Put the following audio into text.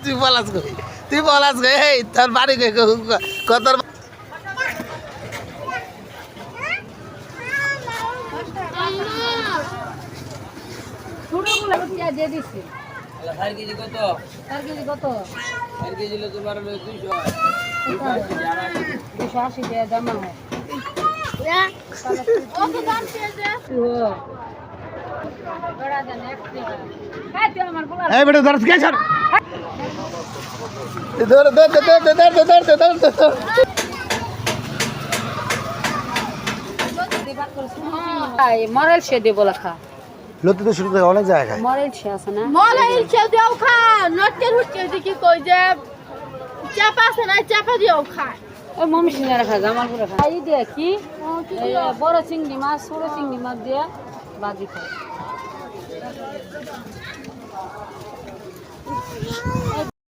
তুই বলাস গো, তুই বলাস গো, এই তোর বাড়ি কত ছোটগুলো দিয়ে দিচ্ছি। 4 কেজি কত? 4 কেজি কত? 4 কেজি হলো তোমার 200 280 টাকা দাম হয়। এই বেটা ধর কে ছাড় ধর ধর ধর ধর ধর ধর ধর ধর মরেল সে দেবো লেখা লতি তো শুরু থেকে অনেক জায়গায় মরেল সে আছে না মলাই খেয়ে দিও খা নটকে হুটকে কি কই যে চাপা আছে না চাপা দিও খায় ওই মমি সিঙ্গা রাখা জামাল করে খা এই দিয়ে কি বড় চিংড়ি মাছ ছোট চিংড়ি মাছ দিয়ে বাজি খায়